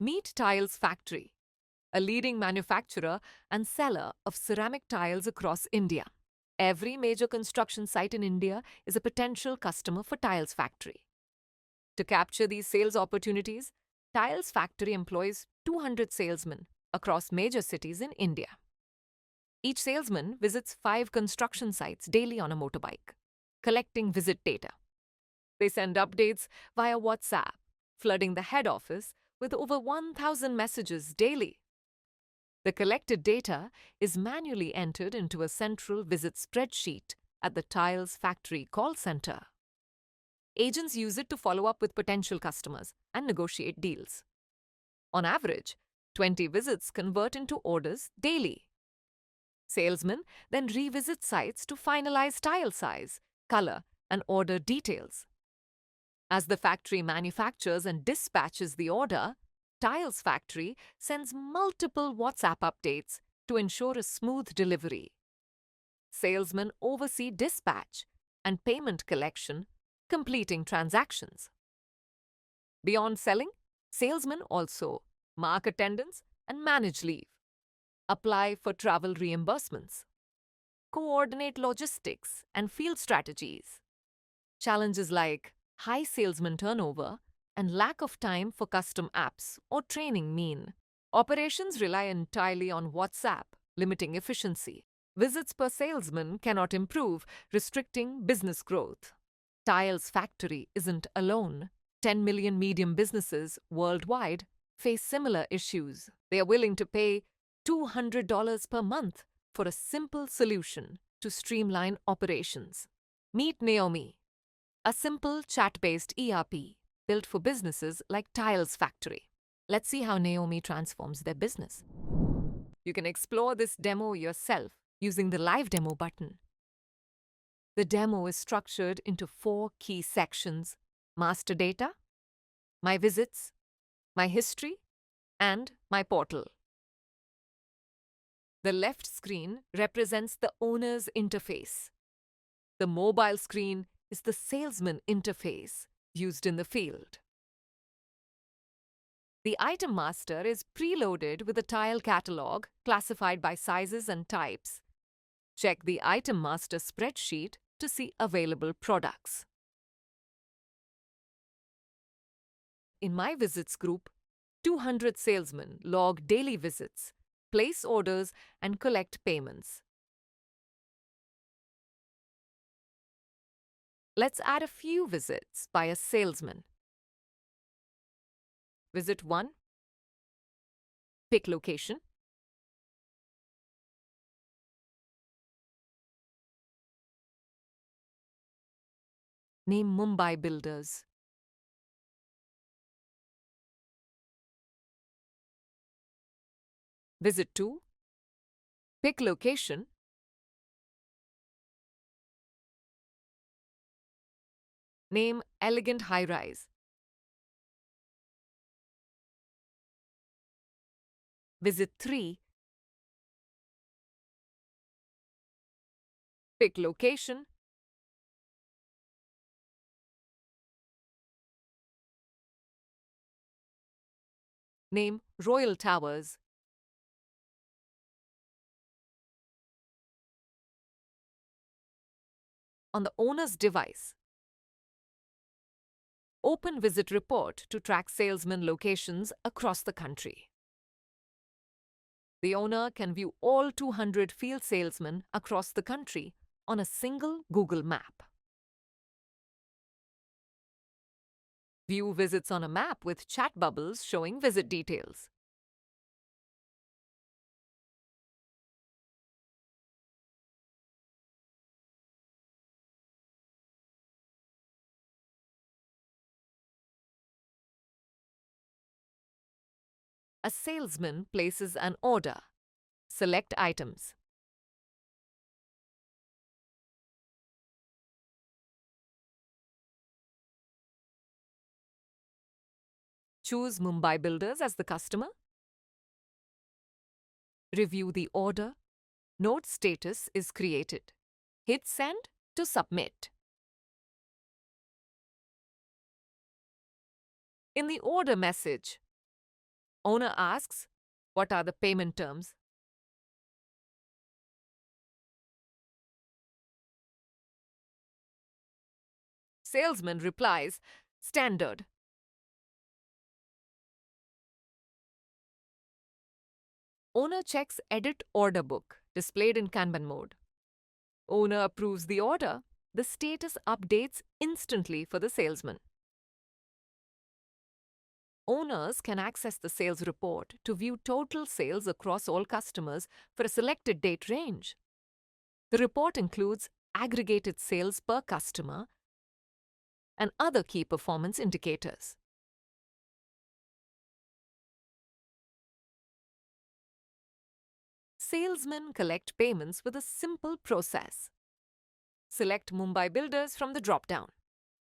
Meet Tiles Factory, a leading manufacturer and seller of ceramic tiles across India. Every major construction site in India is a potential customer for Tiles Factory. To capture these sales opportunities, Tiles Factory employs 200 salesmen across major cities in India. Each salesman visits 5 construction sites daily on a motorbike, collecting visit data. They send updates via WhatsApp, flooding the head office with over 1,000 messages daily. The collected data is manually entered into a central visit spreadsheet at the Tiles Factory call center. Agents use it to follow up with potential customers and negotiate deals. On average, 20 visits convert into orders daily. Salesmen then revisit sites to finalize tile size, color, and order details. As the factory manufactures and dispatches the order, Tiles Factory sends multiple WhatsApp updates to ensure a smooth delivery. Salesmen oversee dispatch and payment collection, completing transactions. Beyond selling, salesmen also mark attendance and manage leave, apply for travel reimbursements, coordinate logistics and field strategies. Challenges like high salesman turnover and lack of time for custom apps or training mean operations rely entirely on WhatsApp, limiting efficiency. Visits per salesman cannot improve, restricting business growth. Tiles Factory isn't alone. 10 million medium businesses worldwide face similar issues. They are willing to pay $200 per month for a simple solution to streamline operations. Meet Neome, a simple chat-based ERP built for businesses like Tiles Factory. Let's see how Neome transforms their business. You can explore this demo yourself using the Live Demo button. The demo is structured into 4 key sections: master data, my visits, my history, and my portal. The left screen represents the owner's interface. The mobile screen is the salesman interface used in the field. The item master is preloaded with a tile catalog classified by sizes and types. Check the item master spreadsheet to see available products. In my visits group, 200 salesmen log daily visits, place orders, and collect payments. Let's add a few visits by a salesman. Visit 1. Pick location. Name Mumbai Builders. Visit 2. Pick location. Name Elegant High Rise. Visit 3. Pick location. Name Royal Towers. On the owner's device, open Visit Report to track salesman locations across the country. The owner can view all 200 field salesmen across the country on a single Google map. View visits on a map with chat bubbles showing visit details. A salesman places an order. Select items. Choose Mumbai Builders as the customer. Review the order. Note status is created. Hit Send to submit. In the order message, Owner asks, "What are the payment terms?" Salesman replies, "Standard." Owner checks Edit Order Book, displayed in Kanban mode. Owner approves the order. The status updates instantly for the salesman. Owners can access the sales report to view total sales across all customers for a selected date range. The report includes aggregated sales per customer and other key performance indicators. Salesmen collect payments with a simple process. Select Mumbai Builders from the drop-down.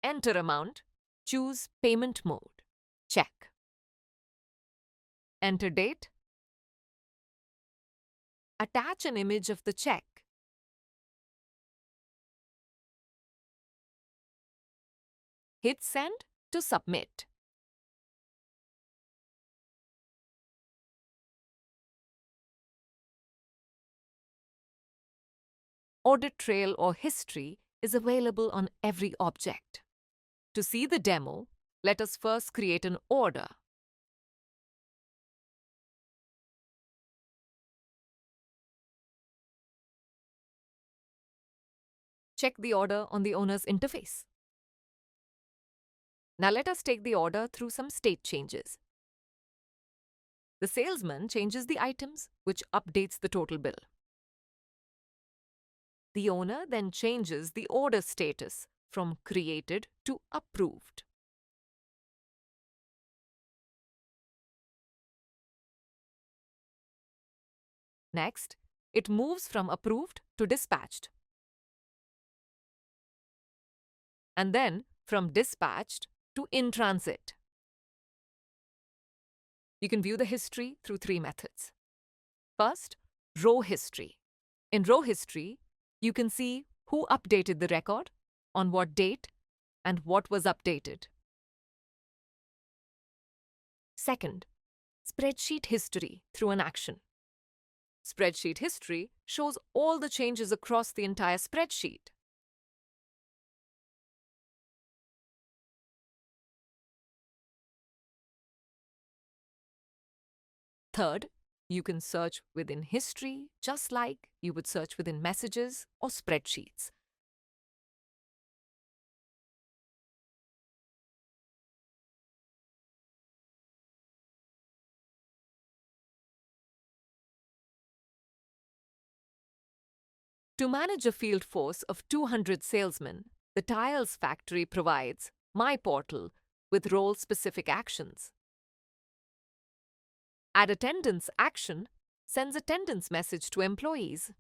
Enter amount. Choose payment mode. Check. Enter date. Attach an image of the check. Hit send to submit. Audit trail or history is available on every object. To see the demo, let us first create an order. Check the order on the owner's interface. Now let us take the order through some state changes. The salesman changes the items, which updates the total bill. The owner then changes the order status from created to approved. Next, it moves from approved to dispatched. And then from dispatched to in transit. You can view the history through 3 methods. First, row history. In row history, you can see who updated the record, on what date, and what was updated. Second, spreadsheet history through an action. Spreadsheet history shows all the changes across the entire spreadsheet. Third, you can search within history just like you would search within messages or spreadsheets. To manage a field force of 200 salesmen, the Tiles Factory provides My Portal with role-specific actions. Add Attendance action sends attendance message to employees.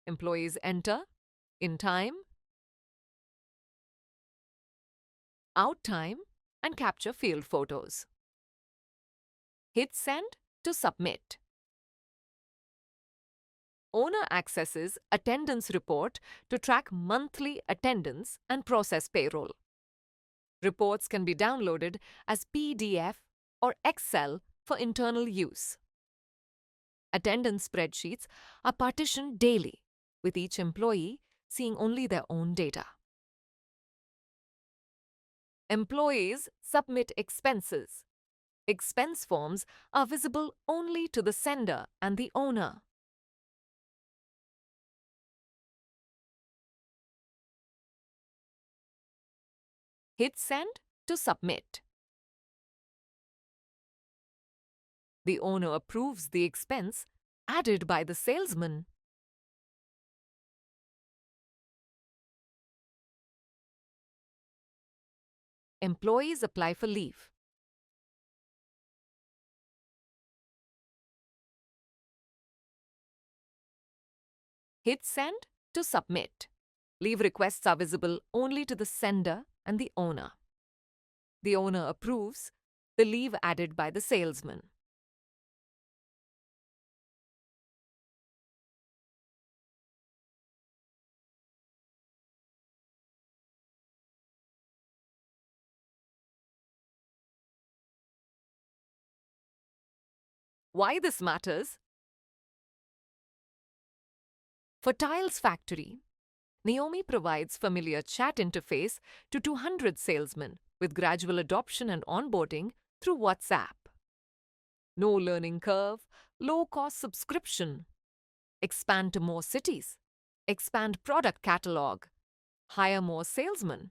Employees enter in time, out time, and capture field photos. Hit send to submit. Owner accesses attendance report to track monthly attendance and process payroll. Reports can be downloaded as PDF or Excel for internal use. Attendance spreadsheets are partitioned daily, with each employee seeing only their own data. Employees submit expenses. Expense forms are visible only to the sender and the owner. Hit send to submit. The owner approves the expense added by the salesman. Employees apply for leave. Hit send to submit. Leave requests are visible only to the sender and the owner. The owner approves the leave added by the salesman. Why this matters? For Tiles Factory, Neome provides familiar chat interface to 200 salesmen with gradual adoption and onboarding through WhatsApp. No learning curve, low-cost subscription. Expand to more cities. Expand product catalog. Hire more salesmen.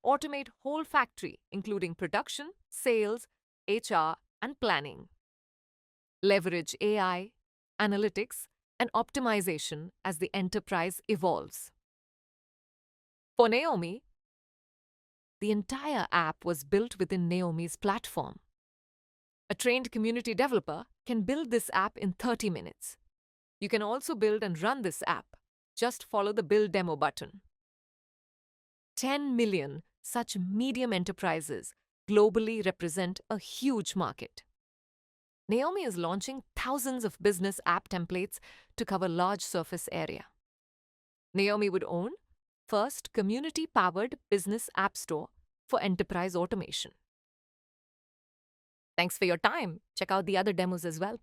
Automate whole factory, including production, sales, HR, and planning. Leverage AI, analytics, and optimization as the enterprise evolves. For Neome, the entire app was built within Neome's platform. A trained community developer can build this app in 30 minutes. You can also build and run this app. Just follow the Build Demo button. 10 million such medium enterprises globally represent a huge market. Neome is launching thousands of business app templates to cover large surface area. Neome would own first community-powered business app store for enterprise automation. Thanks for your time. Check out the other demos as well.